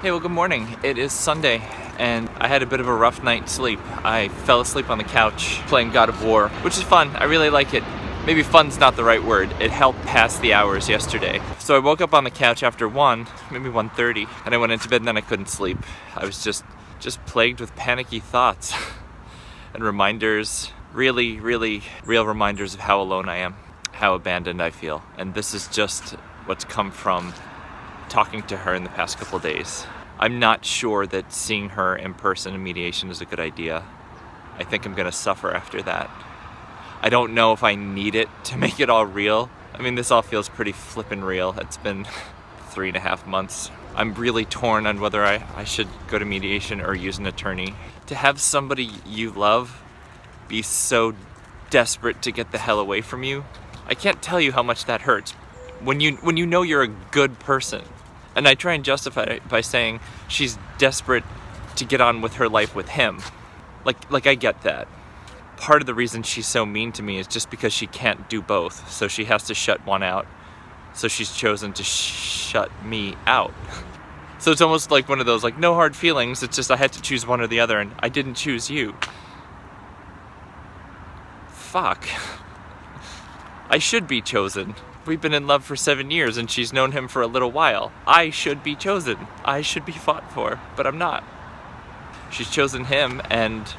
Hey, well, good morning. It is Sunday, and I had a bit of a rough night's sleep. I fell asleep on the couch playing God of War, which is fun. I really like it. Maybe fun's not the right word. It helped pass the hours yesterday. So I woke up on the couch after maybe 1:30, and I went into bed and then I couldn't sleep. I was just plagued with panicky thoughts and reminders, really real reminders of how alone I am, how abandoned I feel. And this is just what's come from talking to her in the past couple of days. I'm not sure that seeing her in person in mediation is a good idea. I think I'm gonna suffer after that. I don't know if I need it to make it all real. I mean, this all feels pretty flippin' real. It's been 3.5 months. I'm really torn on whether I should go to mediation or use an attorney. To have somebody you love be so desperate to get the hell away from you, I can't tell you how much that hurts. When you know you're a good person. And I try and justify it by saying she's desperate to get on with her life with him. Like I get that. Part of the reason she's so mean to me is just because she can't do both. So she has to shut one out. So she's chosen to shut me out. So it's almost like one of those, like, no hard feelings. It's just I had to choose one or the other, and I didn't choose you. Fuck. I should be chosen. We've been in love for 7 years and she's known him for a little while. I should be chosen. I should be fought for, but I'm not. She's chosen him, and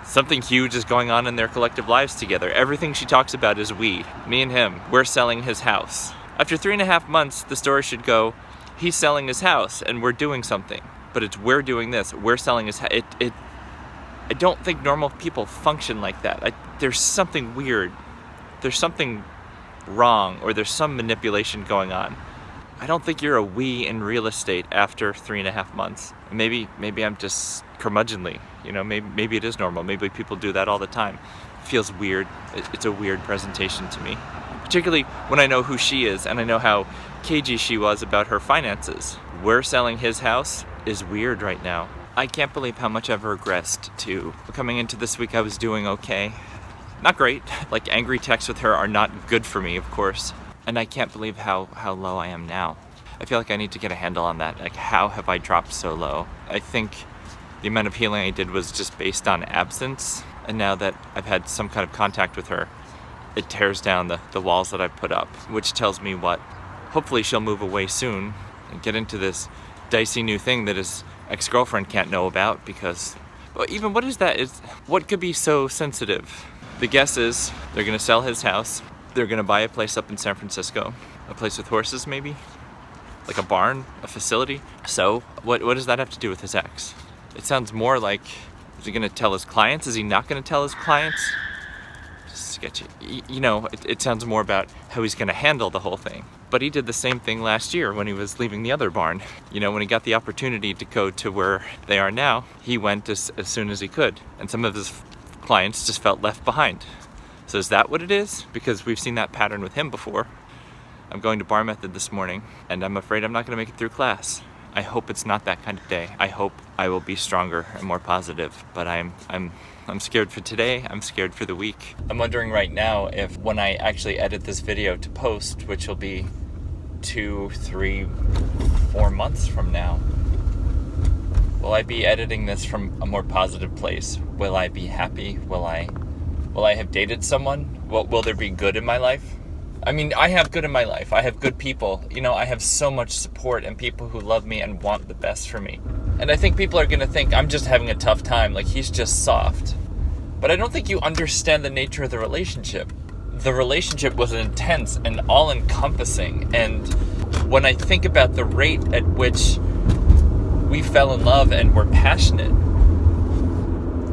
something huge is going on in their collective lives together. Everything she talks about is we, me and him. We're selling his house. After 3.5 months, the story should go, he's selling his house and we're doing something. But it's we're doing this, we're selling his house. I don't think normal people function like that. There's something weird. There's something wrong, or there's some manipulation going on. I don't think you're a we in real estate after 3.5 months. Maybe I'm just curmudgeonly, maybe it is normal. Maybe people do that all the time. It feels weird. It's a weird presentation to me, particularly when I know who she is and I know how cagey she was about her finances. We're selling his house is weird right now. I can't believe how much I've regressed too. Coming into this week, I was doing okay. Not great. Like, angry texts with her are not good for me, of course. And I can't believe how low I am now. I feel like I need to get a handle on that. Like, how have I dropped so low? I think the amount of healing I did was just based on absence. And now that I've had some kind of contact with her, it tears down the walls that I've put up, which tells me what? Hopefully she'll move away soon and get into this dicey new thing that his ex-girlfriend can't know about, because, well, even what is that? What could be so sensitive? The guess is they're going to sell his house. They're going to buy a place up in San Francisco. A place with horses, maybe? Like a barn? A facility? So, what does that have to do with his ex? It sounds more like, is he going to tell his clients? Is he not going to tell his clients? Just sketchy. It sounds more about how he's going to handle the whole thing. But he did the same thing last year when he was leaving the other barn. When he got the opportunity to go to where they are now, he went as soon as he could. And some of his clients just felt left behind. So is that what it is? Because we've seen that pattern with him before. I'm going to bar method this morning, and I'm afraid I'm not going to make it through class. I hope it's not that kind of day. I hope I will be stronger and more positive, but I'm scared for today. I'm scared for the week. I'm wondering right now if when I actually edit this video to post, which will be 2, 3, 4 months from now, will I be editing this from a more positive place? Will I be happy? Will I have dated someone? Will there be good in my life? I mean, I have good in my life. I have good people. I have so much support and people who love me and want the best for me. And I think people are going to think I'm just having a tough time, like he's just soft. But I don't think you understand the nature of the relationship. The relationship was intense and all-encompassing. And when I think about the rate at which we fell in love and were passionate,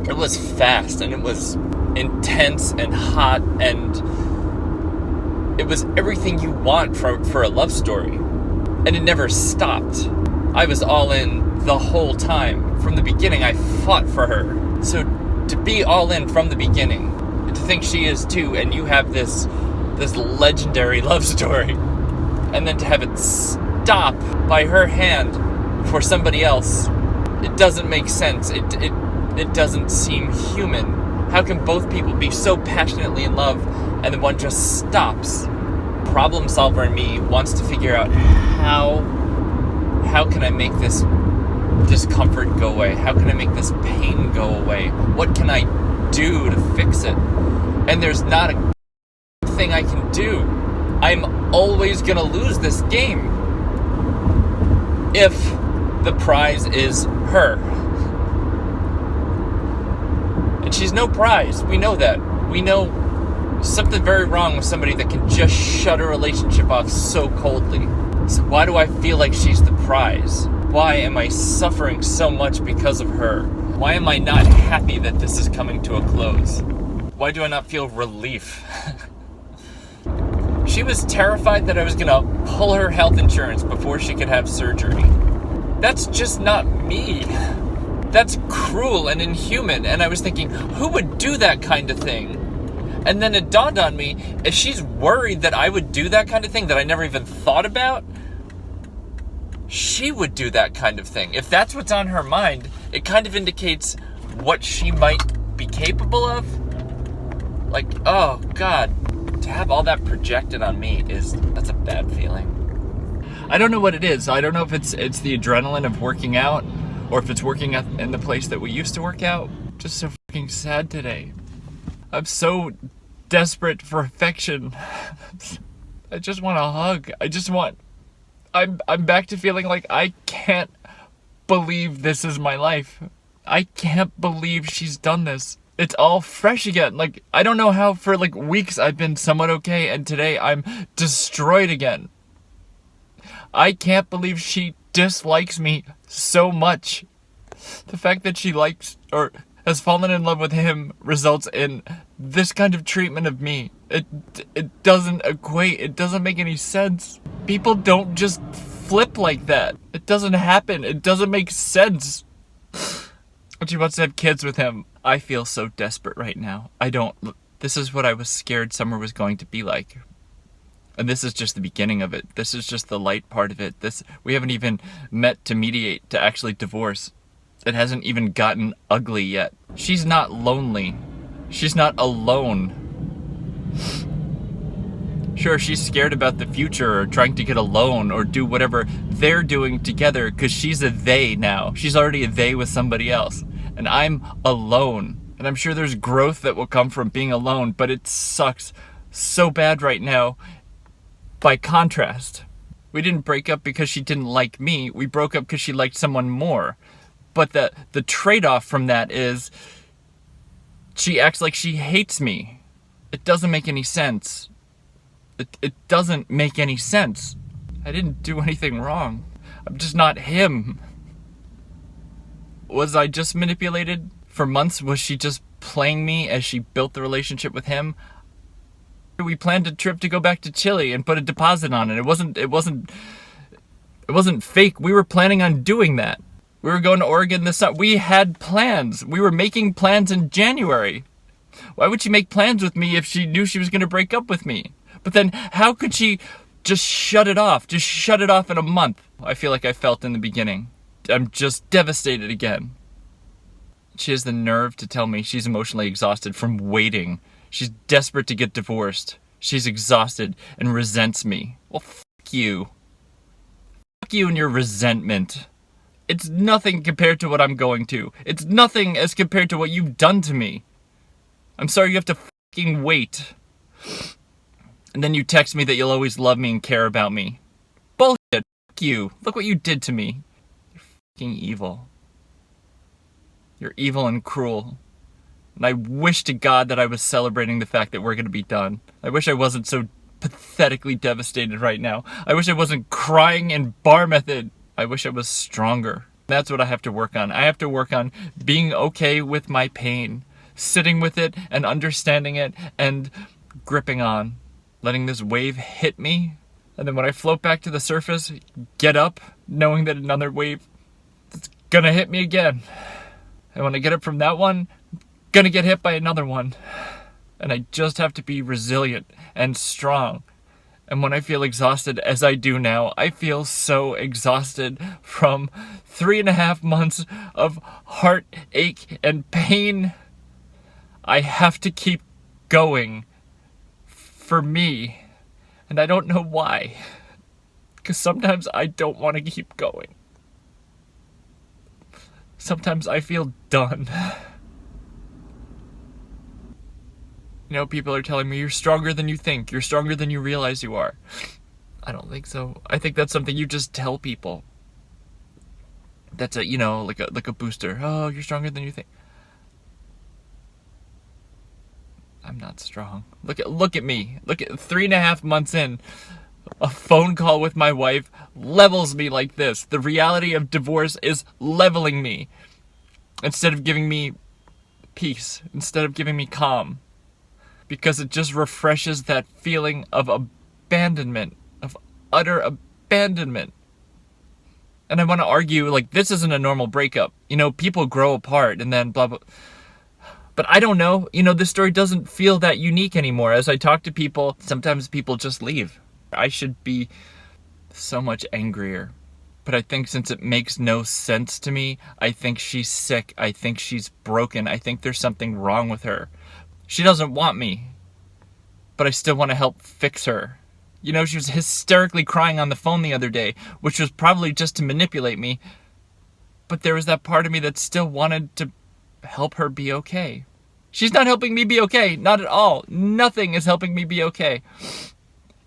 it was fast and it was intense and hot, and it was everything you want for a love story. And it never stopped. I was all in the whole time. From the beginning, I fought for her. So to be all in from the beginning, and to think she is too, and you have this legendary love story, and then to have it stop by her hand for somebody else, it doesn't make sense. It doesn't seem human. How can both people be so passionately in love and then one just stops? Problem solver in me wants to figure out how how can I make this discomfort go away? How can I make this pain go away? What can I do to fix it? And there's not a thing I can do. I'm always gonna lose this game if the prize is her. And she's no prize. We know that. We know something very wrong with somebody that can just shut a relationship off so coldly. So why do I feel like she's the prize? Why am I suffering so much because of her? Why am I not happy that this is coming to a close? Why do I not feel relief? She was terrified that I was gonna pull her health insurance before she could have surgery. That's just not me. That's cruel and inhuman. And I was thinking, who would do that kind of thing? And then it dawned on me, if she's worried that I would do that kind of thing that I never even thought about, she would do that kind of thing. If that's what's on her mind, it kind of indicates what she might be capable of. Like, oh God, to have all that projected on me that's a bad feeling. I don't know what it is. I don't know if it's the adrenaline of working out, or if it's working out in the place that we used to work out. Just so fucking sad today. I'm so desperate for affection. I just want a hug. I'm back to feeling like I can't believe this is my life. I can't believe she's done this. It's all fresh again. Like, I don't know how for like weeks I've been somewhat okay, and today I'm destroyed again. I can't believe she dislikes me so much. The fact that she likes or has fallen in love with him results in this kind of treatment of me. It doesn't equate. It doesn't make any sense. People don't just flip like that. It doesn't happen. It doesn't make sense. But she wants to have kids with him. I feel so desperate right now. This is what I was scared summer was going to be like. And this is just the beginning of it. This is just the light part of it. We haven't even met to mediate, to actually divorce. It hasn't even gotten ugly yet. She's not lonely. She's not alone. Sure, she's scared about the future or trying to get a loan or do whatever they're doing together because she's a they now. She's already a they with somebody else. And I'm alone. And I'm sure there's growth that will come from being alone, but it sucks so bad right now. By contrast, we didn't break up because she didn't like me. We broke up because she liked someone more. But the trade-off from that is she acts like she hates me. It doesn't make any sense. It doesn't make any sense. I didn't do anything wrong. I'm just not him. Was I just manipulated for months? Was she just playing me as she built the relationship with him? We planned a trip to go back to Chile and put a deposit on it. It wasn't fake. We were planning on doing that. We were going to Oregon this summer. We had plans. We were making plans in January. Why would she make plans with me if she knew she was going to break up with me? But then how could she just shut it off? Just shut it off in a month. I feel like I felt in the beginning. I'm just devastated again. She has the nerve to tell me she's emotionally exhausted from waiting. She's desperate to get divorced. She's exhausted and resents me. Well, fuck you. Fuck you and your resentment. It's nothing compared to what I'm going to. It's nothing as compared to what you've done to me. I'm sorry you have to fucking wait. And then you text me that you'll always love me and care about me. Bullshit. Fuck you. Look what you did to me. You're fucking evil. You're evil and cruel. And I wish to God that I was celebrating the fact that we're going to be done. I wish I wasn't so pathetically devastated right now. I wish I wasn't crying in bar method. I wish I was stronger. That's what I have to work on. I have to work on being okay with my pain, sitting with it and understanding it and gripping on, letting this wave hit me. And then when I float back to the surface, get up, knowing that another wave is gonna hit me again. And when I get up from that one, gonna get hit by another one. And I just have to be resilient and strong. And when I feel exhausted, as I do now, I feel so exhausted from 3.5 months of heartache and pain. I have to keep going for me. And I don't know why. Because sometimes I don't want to keep going. Sometimes I feel done. You know, people are telling me you're stronger than you think. You're stronger than you realize you are. I don't think so. I think that's something you just tell people. That's a, you know, like a booster. Oh, you're stronger than you think. I'm not strong. Look at me. Look at 3.5 months in. A phone call with my wife levels me like this. The reality of divorce is leveling me. Instead of giving me peace. Instead of giving me calm. Because it just refreshes that feeling of abandonment. Of utter abandonment. And I want to argue, like, this isn't a normal breakup. You know, people grow apart and then blah, blah. But I don't know. You know, this story doesn't feel that unique anymore. As I talk to people, sometimes people just leave. I should be so much angrier. But I think since it makes no sense to me, I think she's sick. I think she's broken. I think there's something wrong with her. She doesn't want me. But I still want to help fix her. You know, she was hysterically crying on the phone the other day, which was probably just to manipulate me. But there was that part of me that still wanted to help her be okay. She's not helping me be okay. Not at all. Nothing is helping me be okay.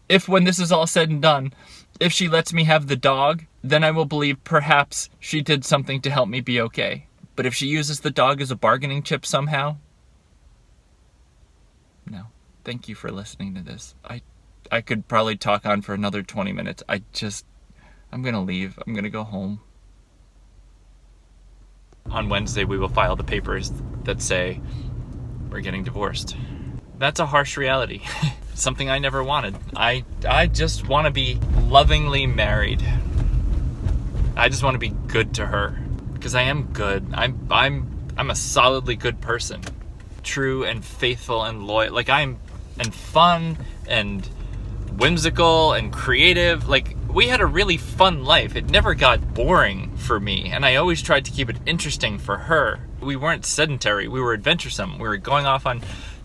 If when this is all said and done, if she lets me have the dog, then I will believe perhaps she did something to help me be okay. But if she uses the dog as a bargaining chip somehow, no. Thank you for listening to this. I could probably talk on for another 20 minutes. I'm gonna leave. I'm gonna go home. On Wednesday, we will file the papers that say we're getting divorced. That's a harsh reality. Something I never wanted. I just want to be lovingly married. I just want to be good to her because I am good. I'm a solidly good person, true and faithful and loyal. Like and fun and whimsical and creative. Like, we had a really fun life. It never got boring for me, and I always tried to keep it interesting for her. We weren't sedentary. We were adventuresome. We were going off on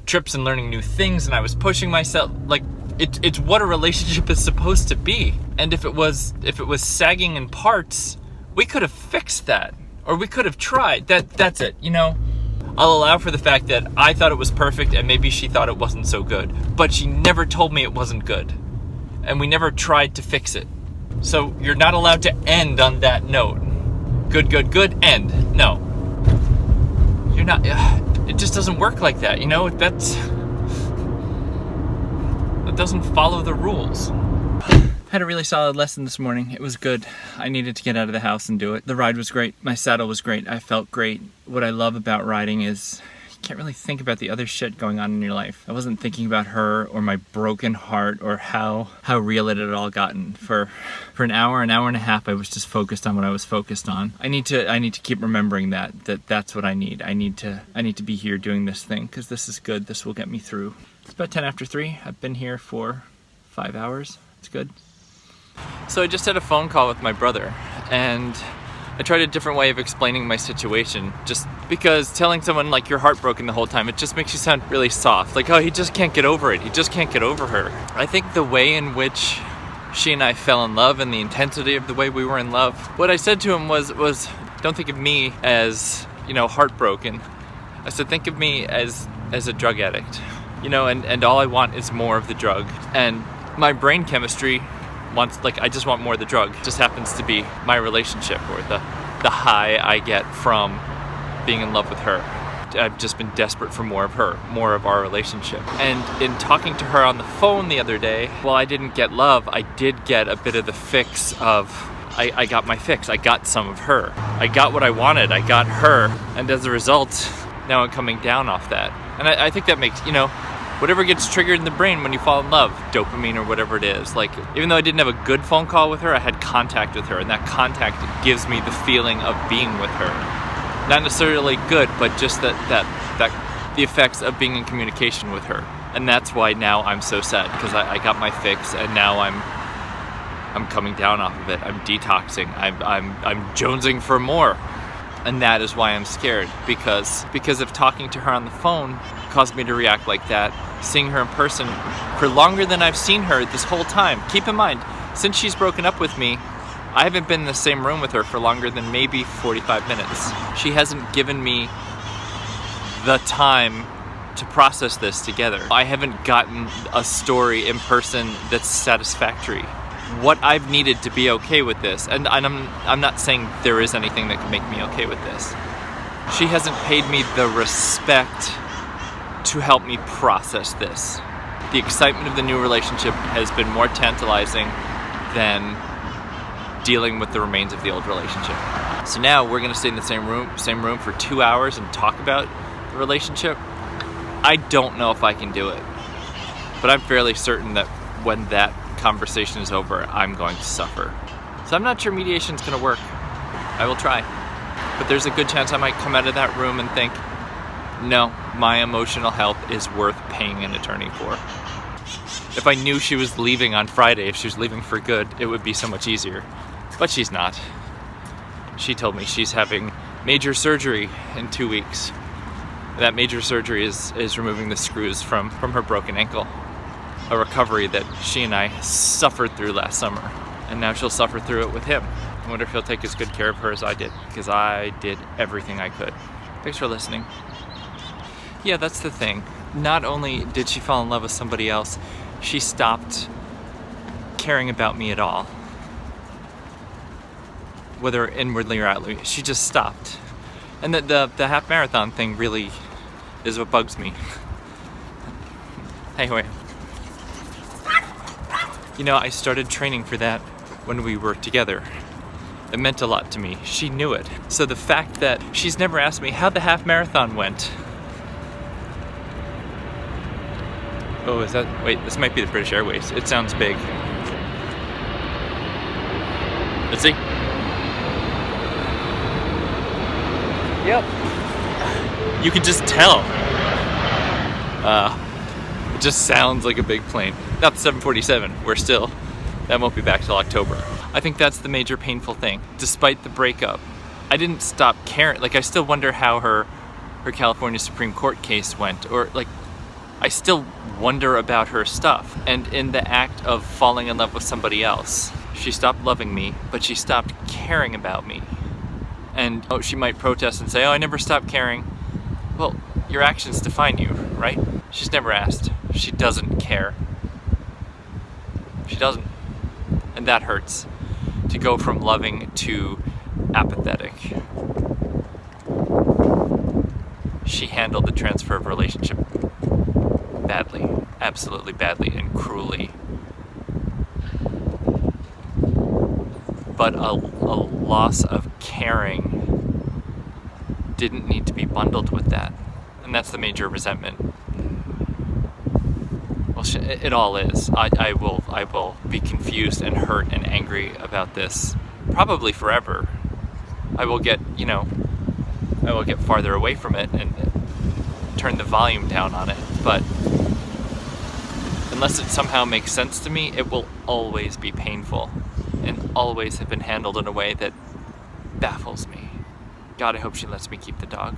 trips and learning new things, and I was pushing myself. Like, it's what a relationship is supposed to be. And if it was sagging in parts, we could have fixed that, or we could have tried. That's it, you know. I'll allow for the fact that I thought it was perfect and maybe she thought it wasn't so good, but she never told me it wasn't good, and we never tried to fix it. So you're not allowed to end on that note. Good, end. No. You're not. It just doesn't work like that, you know? That doesn't follow the rules. Had a really solid lesson this morning. It was good. I needed to get out of the house and do it. The ride was great. My saddle was great. I felt great. What I love about riding is you can't really think about the other shit going on in your life. I wasn't thinking about her or my broken heart or how real it had all gotten. For an hour and a half, I was just focused on what I was focused on. I need to keep remembering that's what I need. I need to be here doing this thing because this is good. This will get me through. It's about 10 after 3. I've been here for 5 hours. It's good. So I just had a phone call with my brother, and I tried a different way of explaining my situation, just because telling someone like you're heartbroken the whole time, it just makes you sound really soft. Like, oh, he just can't get over it. He just can't get over her. I think the way in which she and I fell in love and the intensity of the way we were in love, what I said to him was don't think of me as, you know, heartbroken. I said, think of me as a drug addict, you know, and all I want is more of the drug. And my brain chemistry I just want more of the drug. It just happens to be my relationship, or the high I get from being in love with her. I've just been desperate for more of her, more of our relationship. And in talking to her on the phone the other day, while I didn't get love, I did get a bit of the fix of, I got my fix. I got some of her. I got what I wanted. I got her. And as a result, now I'm coming down off that. And I think that makes, you know, whatever gets triggered in the brain when you fall in love, dopamine or whatever it is. Like, even though I didn't have a good phone call with her, I had contact with her, and that contact gives me the feeling of being with her. Not necessarily good, but just that the effects of being in communication with her. And that's why now I'm so sad, because I got my fix, and now I'm coming down off of it. I'm detoxing. I'm jonesing for more. And that is why I'm scared, because of talking to her on the phone caused me to react like that. Seeing her in person for longer than I've seen her this whole time. Keep in mind, since she's broken up with me, I haven't been in the same room with her for longer than maybe 45 minutes. She hasn't given me the time to process this together. I haven't gotten a story in person that's satisfactory. What I've needed to be okay with this, and I'm not saying there is anything that can make me okay with this. She hasn't paid me the respect to help me process this. The excitement of the new relationship has been more tantalizing than dealing with the remains of the old relationship. So now we're gonna stay in the same room for 2 hours and talk about the relationship. I don't know if I can do it, but I'm fairly certain that when that conversation is over, I'm going to suffer. So I'm not sure mediation's gonna work. I will try. But there's a good chance I might come out of that room and think, no, my emotional health is worth paying an attorney for. If I knew she was leaving on Friday, if she was leaving for good, it would be so much easier. But she's not. She told me she's having major surgery in 2 weeks. That major surgery is removing the screws from her broken ankle. A recovery that she and I suffered through last summer. And now she'll suffer through it with him. I wonder if he'll take as good care of her as I did, because I did everything I could. Thanks for listening. Yeah, that's the thing. Not only did she fall in love with somebody else, she stopped caring about me at all. Whether inwardly or outwardly, she just stopped. And the half marathon thing really is what bugs me. Hey, wait. You know, I started training for that when we were together. It meant a lot to me. She knew it. So the fact that she's never asked me how the half marathon went. Oh, is that, wait, this might be the British Airways. It sounds big. Let's see. Yep. You can just tell. It just sounds like a big plane. Not the 747. That won't be back till October. I think that's the major painful thing. Despite the breakup, I didn't stop caring. Like, I still wonder how her California Supreme Court case went, or like, I still wonder about her stuff. And in the act of falling in love with somebody else, she stopped loving me, but she stopped caring about me. And she might protest and say, oh, I never stopped caring. Well, your actions define you, right? She's never asked. She doesn't care. She doesn't. And that hurts. To go from loving to apathetic. She handled the transfer of relationship badly, absolutely badly and cruelly. But a loss of caring didn't need to be bundled with that. And that's the major resentment. Well, it all is. I will be confused and hurt and angry about this probably forever. I will get farther away from it and turn the volume down on it. But unless it somehow makes sense to me, it will always be painful and always have been handled in a way that baffles me. God, I hope she lets me keep the dog.